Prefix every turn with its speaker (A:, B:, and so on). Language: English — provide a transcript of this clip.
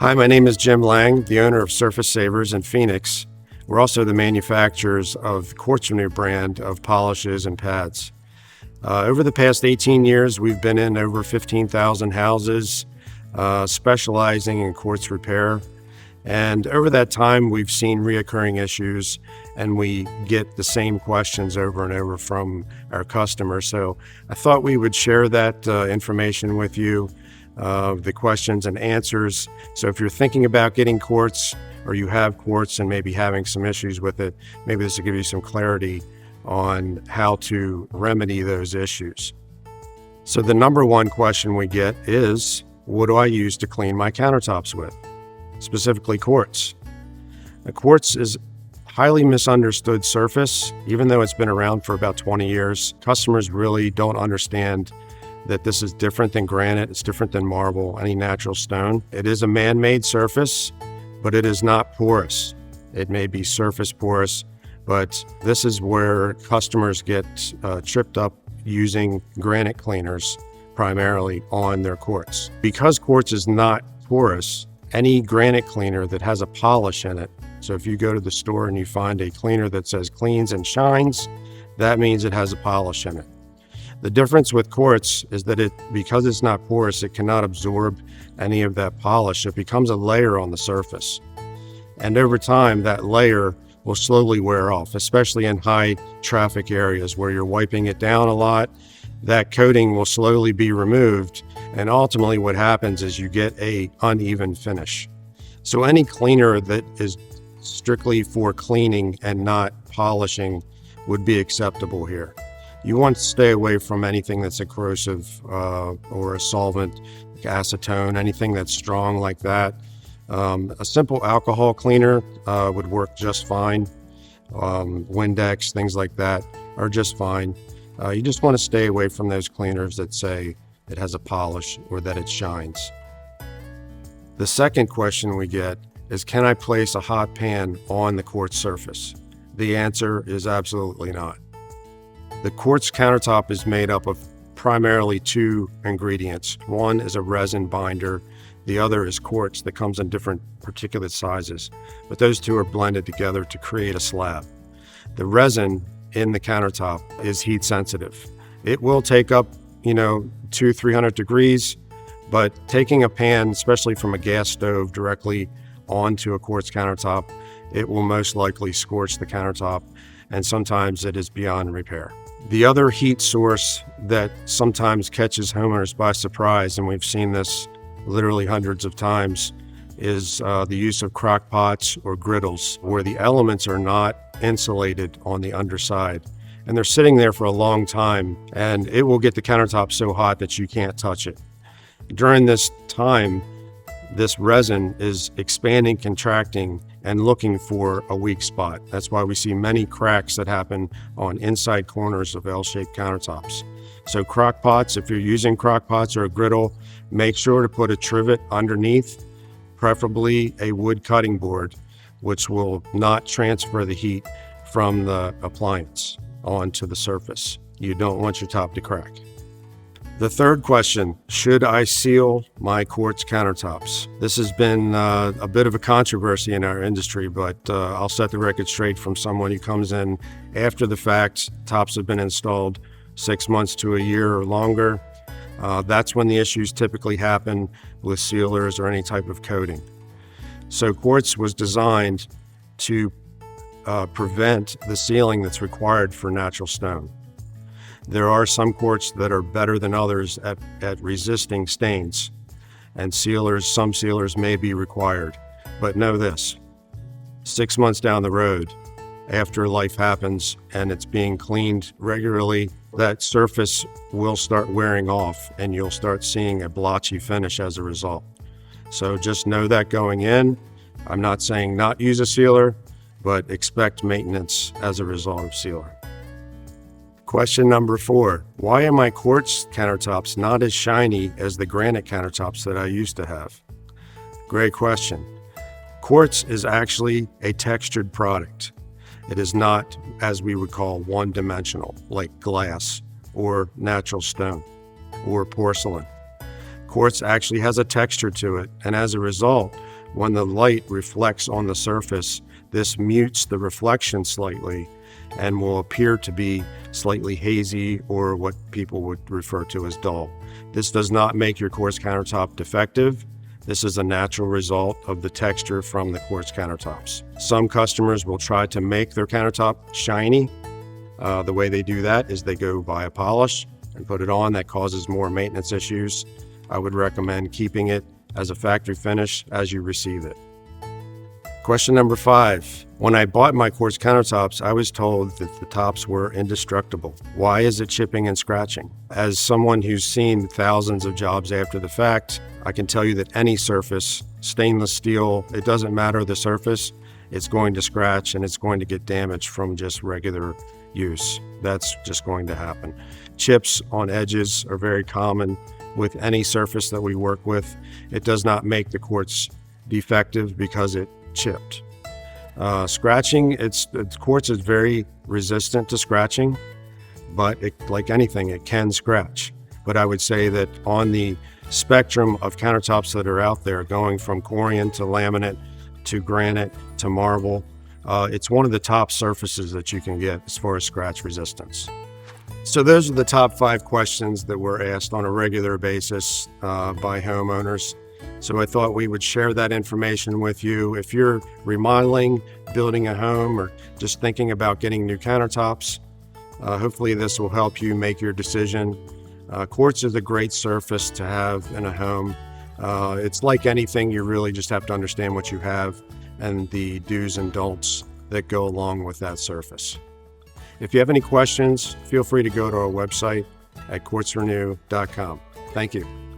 A: Hi, my name is Jim Lang, the owner of Surface Savers in Phoenix. We're also the manufacturers of the Quartz brand of polishes and pads. Over the past 18 years, we've been in over 15,000 houses, specializing in quartz repair. And over that time, we've seen reoccurring issues, and we get the same questions over and over from our customers. So I thought we would share that information with you, the questions and answers. So if you're thinking about getting quartz, or you have quartz and maybe having some issues with it, maybe this will give you some clarity on how to remedy those issues. So the number one question we get is, what do I use to clean my countertops with? Specifically quartz. Now, quartz is a highly misunderstood surface. Even though it's been around for about 20 years, customers really don't understand that this is different than granite, it's different than marble, any natural stone. It is a man-made surface, but it is not porous. It may be surface porous, but this is where customers get tripped up using granite cleaners primarily on their quartz. Because quartz is not porous, any granite cleaner that has a polish in it, so if you go to the store and you find a cleaner that says cleans and shines, that means it has a polish in it. The difference with quartz is that because it's not porous, it cannot absorb any of that polish. It becomes a layer on the surface. And over time, that layer will slowly wear off, especially in high traffic areas where you're wiping it down a lot. That coating will slowly be removed, and ultimately what happens is you get an uneven finish. So any cleaner that is strictly for cleaning and not polishing would be acceptable here. You want to stay away from anything that's a corrosive or a solvent, like acetone, anything that's strong like that. A simple alcohol cleaner would work just fine. Windex, things like that are just fine. You just want to stay away from those cleaners that say it has a polish or that it shines. The second question we get is, can I place a hot pan on the quartz surface? The answer is absolutely not. The quartz countertop is made up of primarily two ingredients. One is a resin binder. The other is quartz that comes in different particulate sizes, but those two are blended together to create a slab. The resin in the countertop is heat sensitive. It will take up, 200-300 degrees, but taking a pan, especially from a gas stove directly onto a quartz countertop, it will most likely scorch the countertop, and sometimes it is beyond repair. The other heat source that sometimes catches homeowners by surprise, and we've seen this literally hundreds of times, is the use of crock pots or griddles, where the elements are not insulated on the underside. And they're sitting there for a long time, and it will get the countertop so hot that you can't touch it. During this time, this resin is expanding, contracting, and looking for a weak spot. That's why we see many cracks that happen on inside corners of L-shaped countertops. So crock pots, if you're using crock pots or a griddle, make sure to put a trivet underneath, preferably a wood cutting board, which will not transfer the heat from the appliance onto the surface. You don't want your top to crack. The third question, should I seal my quartz countertops? This has been a bit of a controversy in our industry, but I'll set the record straight from someone who comes in after the fact. Tops have been installed 6 months to a year or longer. That's when the issues typically happen with sealers or any type of coating. So quartz was designed to prevent the sealing that's required for natural stone. There are some quartz that are better than others at resisting stains, and some sealers may be required. But know this, 6 months down the road, after life happens and it's being cleaned regularly, that surface will start wearing off and you'll start seeing a blotchy finish as a result. So just know that going in. I'm not saying not use a sealer, but expect maintenance as a result of sealer. Question number 4, why are my quartz countertops not as shiny as the granite countertops that I used to have? Great question. Quartz is actually a textured product. It is not, as we would call, one-dimensional, like glass or natural stone or porcelain. Quartz actually has a texture to it, and as a result, When the light reflects on the surface, this mutes the reflection slightly and will appear to be slightly hazy, or what people would refer to as dull. This does not make your quartz countertop defective. This is a natural result of the texture from the quartz countertops. Some customers will try to make their countertop shiny. The way they do that is they go buy a polish and put it on. That causes more maintenance issues. I would recommend keeping it as a factory finish as you receive it. Question number 5. When I bought my quartz countertops, I was told that the tops were indestructible. Why is it chipping and scratching? As someone who's seen thousands of jobs after the fact, I can tell you that any surface, stainless steel, it doesn't matter the surface, it's going to scratch and it's going to get damaged from just regular use. That's just going to happen. Chips on edges are very common with any surface that we work with. It does not make the quartz defective because it chipped. Scratching, quartz is very resistant to scratching, but like anything, it can scratch. But I would say that on the spectrum of countertops that are out there, going from corian to laminate to granite to marble, it's one of the top surfaces that you can get as far as scratch resistance. So those are the top 5 questions that were asked on a regular basis by homeowners. So I thought we would share that information with you. If you're remodeling, building a home, or just thinking about getting new countertops, hopefully this will help you make your decision. Quartz is a great surface to have in a home. It's like anything, you really just have to understand what you have and the do's and don'ts that go along with that surface. If you have any questions, feel free to go to our website at quartzrenew.com. Thank you.